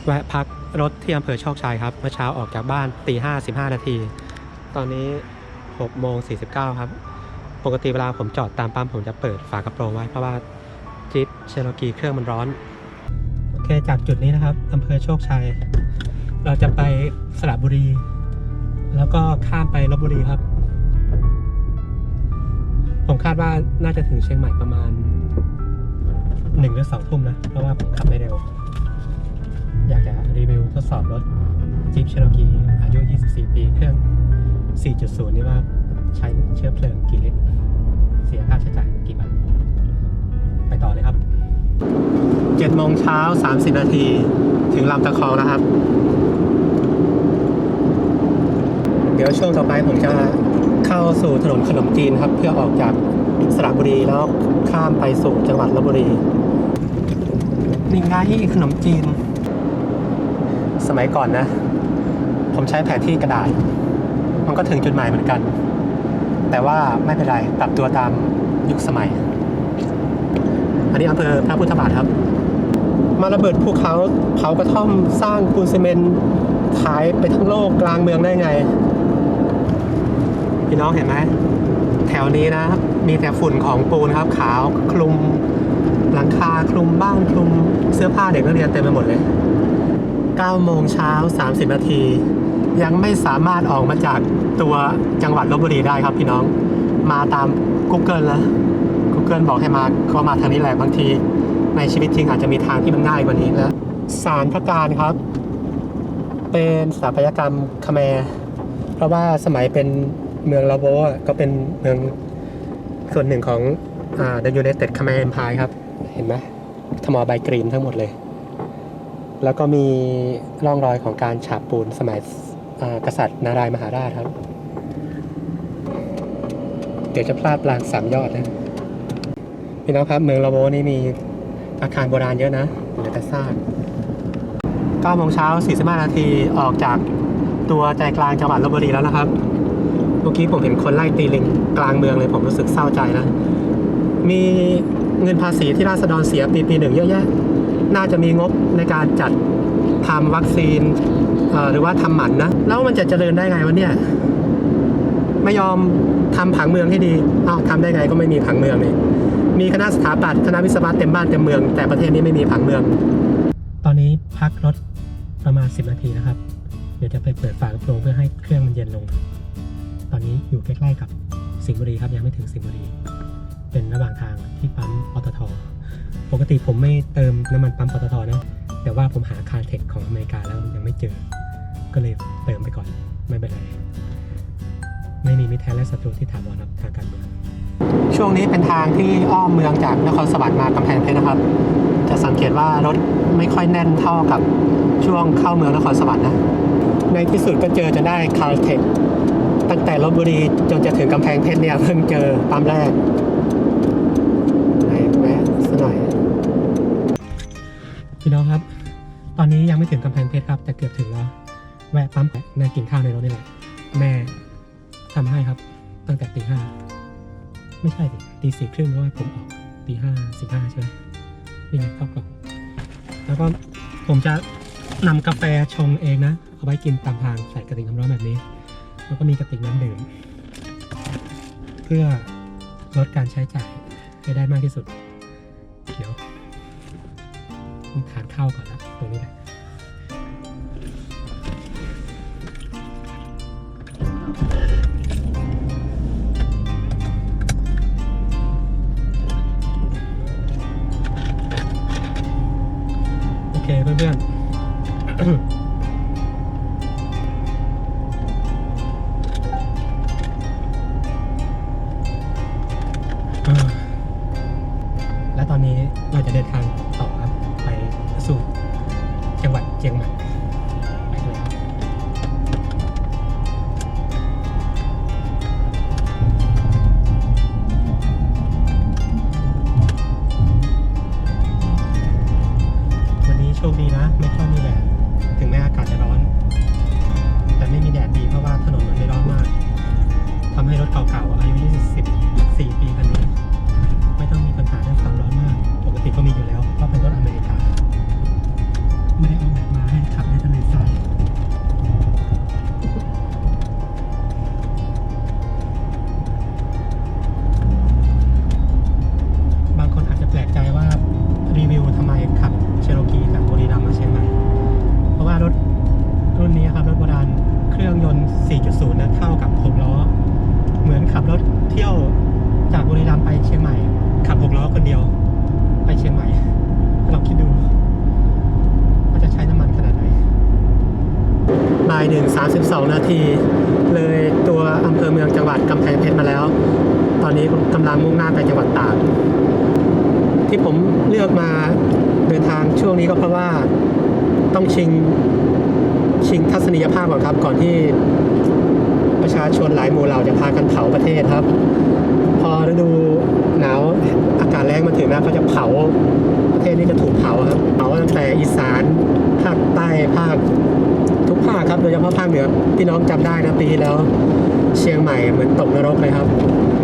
แวะพักรถที่อำเภอโชคชัยครับเมื่อเช้าออกจากบ้านตี 5 15 นาทีตอนนี้6:49ครับปกติเวลาผมจอดตามปั๊มผมจะเปิดฝากระโปรงไว้เพราะว่าจี๊ปเชโรกีเครื่องมันร้อนโอเคจากจุดนี้นะครับอำเภอโชคชัยเราจะไปสระบุรีแล้วก็ข้ามไปลพบุรีครับผมคาดว่าน่าจะถึงเชียงใหม่ประมาณ1 หรือ 2 ทุ่มนะเพราะว่าผมขับไม่เร็วอยากจะรีวิวทดสอบรถ Jeep Cherokee อายุ 24 ปีเครื่อง 4.0 นี่ว่าใช้เชื้อเพลิงกี่ลิตรเสียค่าใช้จ่ายกี่บาทไปต่อเลยครับ7 โมงเช้า 30 นาทีถึงลำตะคองแล้วครับเดี๋ยวช่วงต่อไปผมจะเข้าสู่ถนนขนมจีนครับเพื่อออกจากสระบุรีแล้วข้ามไปสู่จังหวัดลพบุรีนี่ไงขนมจีนสมัยก่อนนะผมใช้แผนที่กระดาษมันก็ถึงจุดหมายเหมือนกันแต่ว่าไม่เป็นไรปรับตัวตามยุคสมัยอันนี้อำเภอพระพุทธบาทครับมาระเบิดภูเขาเผากระท่อมสร้างปูนซีเมนต์ขายไปทั้งโลกกลางเมืองได้ไงพี่น้องเห็นไหมแถวนี้นะมีแต่ฝุ่นของปูนครับขาวคลุมหลังคาคลุมบ้านคลุมเสื้อผ้าเด็กนักเรียนเต็มไปหมดเลย9 โมงเช้า 30 นาทียังไม่สามารถออกมาจากตัวจังหวัดลพบุรีได้ครับพี่น้องมาตาม Google แล้ว Google บอกให้มาก็มาทางนี้แหละบางทีในชีวิตจริงอาจจะมีทางที่มันง่ายกว่านี้แล้วศาลพระการครับเป็นสถาปัตยกรรมคแมร์เพราะว่าสมัยเป็นเมืองลาโวก็เป็นเมืองส่วนหนึ่งของThe United Khmer Empire ครับเห็นไหมทมใบกรีนทั้งหมดเลยแล้วก็มีร่องรอยของการฉาบปูนสมัยกษัตริย์นารายมหาราชครับเดี๋ยวจะพลาดปราง3 ยอดนะพี่น้องครับเมืองลาโวนี่มีอาคารโบราณเยอะนะเหลือแต่ซาก9 โมงเช้า 45 นาทีออกจากตัวใจกลางจังหวัดลพบุรีแล้วนะครับเมื่อกี้ผมเห็นคนไล่ตีลิงกลางเมืองเลยผมรู้สึกเศร้าใจนะมีเงินภาษีที่ราษฎรเสียปีหนึ่งเยอะแยะน่าจะมีงบในการจัดทำวัคซีนหรือว่าทำหมันนะแล้วมันจะเจริญได้ไงวะเนี่ยไม่ยอมทำผังเมืองให้ดีทำได้ไงก็ไม่มีผังเมืองเลยมีคณะสถาปัตย์คณะวิศวะเต็มบ้านเต็มเมืองแต่ประเทศนี้ไม่มีผังเมืองตอนนี้พักรถประมาณ10 นาทีนะครับเดี๋ยวจะไปเปิดฝากระโปรงเพื่อให้เครื่องมันเย็นลงตอนนี้อยู่ใกล้ๆกับสิงห์บุรีครับยังไม่ถึงสิงห์บุรีเป็นระหว่างทางที่ปั๊มปตท.ปกติผมไม่เติมน้ำมันปั๊มปตท.นะแต่ว่าผมหาคาร์เทคของอเมริกาแล้วยังไม่เจอก็เลยเติมไปก่อนไม่เป็นไรไม่มีมิตรแท้และศัตรูที่ถาวรครับทางการเมืองช่วงนี้เป็นทางที่อ้อมเมืองจากนครสวรรค์มากำแพงเพชรนะครับจะสังเกตว่ารถไม่ค่อยแน่นเท่ากับช่วงเข้าเมืองนครสวรรค์นะในที่สุดก็เจอจนได้คาร์เทคตั้งแต่ลพบุรีจนจะถึงกำแพงเพชรเนี่ยเพิ่งเจอปั๊มแรกแวะสักหน่อยพี่น้องครับตอนนี้ยังไม่ถึงกำแพงเพชรครับแต่เกือบถึงแล้วแวะปั๊มนั่งกินข้าวในรถนี่แหละแม่ทำให้ครับตั้งแต่ตี 5ไม่ใช่ดิตี 4 ครึ่งเพราะว่าผมออกตี 5:15ใช่ไหมนี่ไงข้าวกล่องแล้วก็ผมจะนำกาแฟชงเองนะเอาไว้กินตามทางใส่กระติกน้ำร้อนแบบนี้แล้วก็มีกระติกน้ำดื่มเพื่อลดการใช้จ่ายให้ได้มากที่สุดเดี๋ยวทานข้าวก่อนละตรงนี้แหละโอเคเพื่อนๆและตอนนี้เราจะเดินทางต่อครับไปสู่จังหวัดเชียงใหม่ไปเลยครับวันนี้โชคดีนะไม่ค่อยมีแดดถึงแม้อากาศจะร้อนแต่ไม่มีแดดดีเพราะว่าถนนมันไม่ร้อนมากทำให้รถเก่าๆอายุ24 ปีคันนี้ไม่ต้องมีปัญหาเรื่องความร้อนมากปกติก็มีอยู่แล้วเพราะเป็นรถอเมริกาไม่ได้ออกแบบมาให้ 32 นาทีเลยตัวอำเภอเมืองจังหวัดกำแพงเพชรมาแล้ว ตอนนี้กำลังมุ่งหน้าไปจังหวัดตากที่ผมเลือกมาเดินทางช่วงนี้ก็เพราะว่าต้องชิงทัศนียภาพก่อนครับก่อนที่ประชาชนหลายหมู่เหล่าจะพากันเผาประเทศครับพอฤดูหนาวอากาศแรงมาถึงนะเขาจะเผาประเทศนี้จะถูกเผาครับเผาตั้งแต่อีสานภาคใต้ภาคทุกภาคครับโดยเฉพาะภาคเหนือพี่น้องจำได้นะปีแล้วเชียงใหม่เหมือนตกนรกเลยครับ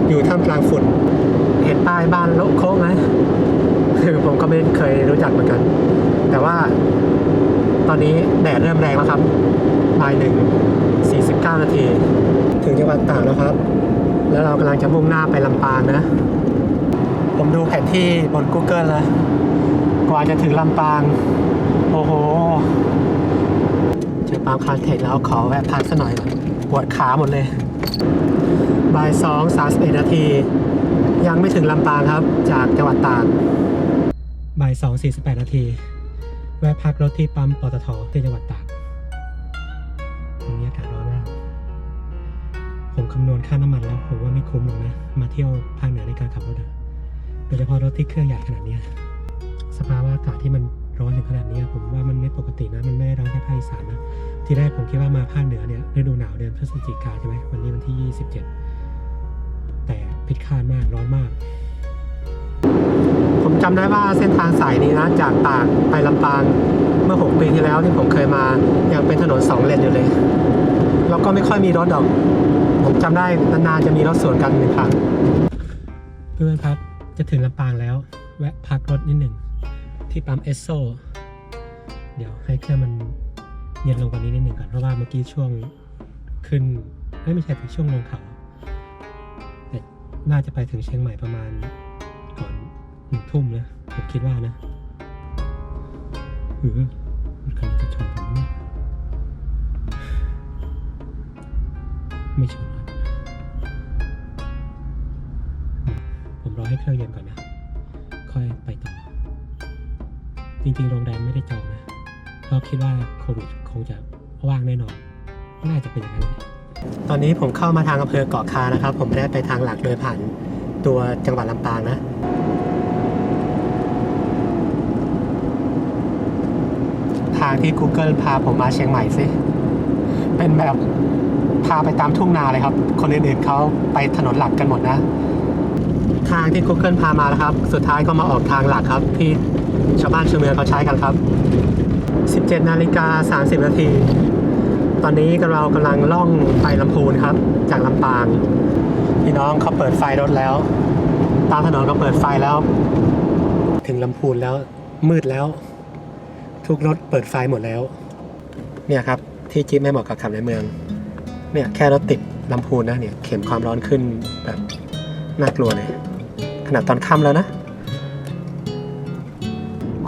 อยู่ท่ามกลางฝุ่นเห็นป้ายบ้านโลกโค้งไหมคือผมก็ไม่เคยรู้จักเหมือนกันแต่ว่าตอนนี้แดดเริ่มแรงแล้วครับบ่าย 1:49 นาทีถึงจังหวัดตากแล้วครับแล้วเรากำลังจะมุ่งหน้าไปลำปางนะผมดูแผนที่บน Google แล้วกว่าจะถึงลำปางโอ้โหเจอปาล์มคาร์เทคแล้วขอแวะพักสักหน่อยปวดขาหมดเลยบ่าย 2:31 นาทียังไม่ถึงลำปางครับจากจังหวัดตากบ่าย 2:48 นาทีแวะพักรถที่ปั๊มปตทที่จังหวัดตากวันนี้อากาศร้อนมากผมคำนวณค่าน้ำมันแล้วผมว่าไม่คุ้มหรอกนะมาเที่ยวภาคเหนือในการขับรถโดยเฉพาะรถที่เครื่องใหญ่ขนาดนี้สภาวะอากาศที่มันร้อนถึงขนาดนี้ผมว่ามันไม่ปกตินะมันไม่ได้ร้อนแค่ภาคอีสานนะทีแรกผมคิดว่ามาภาคเหนือเนี่ยฤดูหนาวเดือนพฤศจิกาใช่ไหมวันนี้วันที่ 27แต่ผิดคาดมากร้อนมากผมจำได้ว่าเส้นทางสายนี้นะจากตากไปลำปางเมื่อ6 ปีที่แล้วที่ผมเคยมายังเป็นถนน2 เลนอยู่เลยแล้วก็ไม่ค่อยมีรถดอกผมจำได้นานๆจะมีรถสวนกัน1 ครั้งเพื่อนครับจะถึงลำปางแล้วแวะพักรถนิดหนึ่งที่ปั๊มเอสโซเดี๋ยวให้เครื่องมันเย็นลงกว่านี้นิดหนึ่งก่อนเพราะว่าเมื่อกี้ช่วงขึ้นไม่ใช่ถึงช่วงลงเขาแต่น่าจะไปถึงเชียงใหม่ประมาณก่อน1 ทุ่มนะผมคิดว่านะรถคันนี้จะชนผมไหมไม่ชนผมรอให้เครื่องเย็นก่อนนะค่อยไปต่อจริงๆโรงแรมไม่ได้จองนะเพราะคิดว่าโควิดคงจะว่างแน่นอนน่าจะเป็นอย่างนั้นเลยตอนนี้ผมเข้ามาทางอำเภอเกาะคานะครับผมไม่ได้ไปทางหลักโดยผ่านตัวจังหวัดลำปางนะทางที่ Google พาผมมาเชียงใหม่สิเป็นแบบพาไปตามทุ่งนาเลยครับคนอื่นๆเขาไปถนนหลักกันหมดนะทางที่ Google พามาแล้วครับสุดท้ายก็มาออกทางหลักครับที่ชาวบ้านชาวเมืองเขาใช้กันครับ 17:30 นาทีตอนนี้เรากำลังล่องไปลำพูนครับจากลำปางพี่น้องเขาเปิดไฟรถแล้วตามถนนก็เปิดไฟแล้วถึงลำพูนแล้วมืดแล้วทุกรถเปิดไฟหมดแล้วเนี่ยครับที่จิ๊บไม่เหมาะกับขับในเมืองเนี่ยแค่รถติดลำพูนนะเนี่ยเข็มความร้อนขึ้นแบบน่ากลัวเลยขนาดตอนค่ำแล้วนะ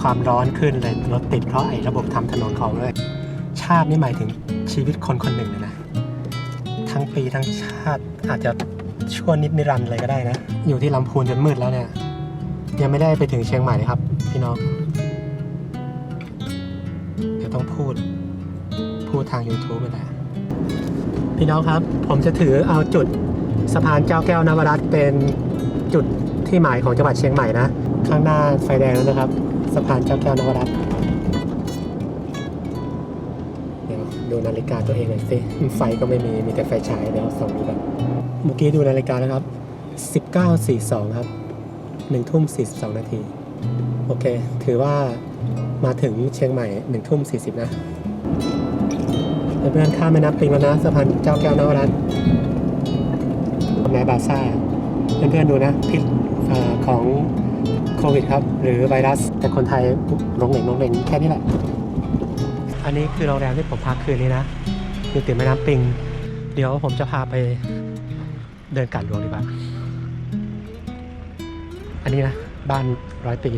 ความร้อนขึ้นเลยรถติดเพราะไอ้ระบบทำถนนเขาเลยชาตินี่หมายถึงชีวิตคนคนหนึ่งเลยนะทั้งปีทั้งชาติอาจจะชั่วนิดนิรันดร์เลยก็ได้นะอยู่ที่ลำพูนจนมืดแล้วเนี่ยยังไม่ได้ไปถึงเชียงใหม่เลยครับพี่น้องเดี๋ยวต้องพูดทาง YouTube ไปแหละพี่น้องครับผมจะถือเอาจุดสะพานเจ้าแก้วนวรัตน์เป็นจุดที่หมายของจังหวัดเชียงใหม่นะข้างหน้าไฟแดงแล้วนะครับสะพานเจ้าแก้วนวรัตน์เดี๋ยวดูนาฬิกาตัวเองหน่อยสิไฟก็ไม่มีแต่ไฟฉายเดี๋ยวส่องดูกันเมื่อกี้ดูนาฬิกาแล้วครับ 19:42 ครับ 1:42 นาทีโอเคถือว่ามาถึงเชียงใหม่ 1:40 นะเพื่อนข้ามแม่น้ำปิงแล้วนะสะพานเจ้าแก้วนวรัตน์ในบาซ่าเพื่อนๆดูนะพิษของโควิดครับหรือไวรัสแต่คนไทยลงเหน่งแค่นี้แหละอันนี้คือโรงแรมที่ผมพักคืนนี้นะอยู่ติดแม่น้ำปิงเดี๋ยวผมจะพาไปเดินกาดหลวงดีกว่าอันนี้นะบ้าน100 ปี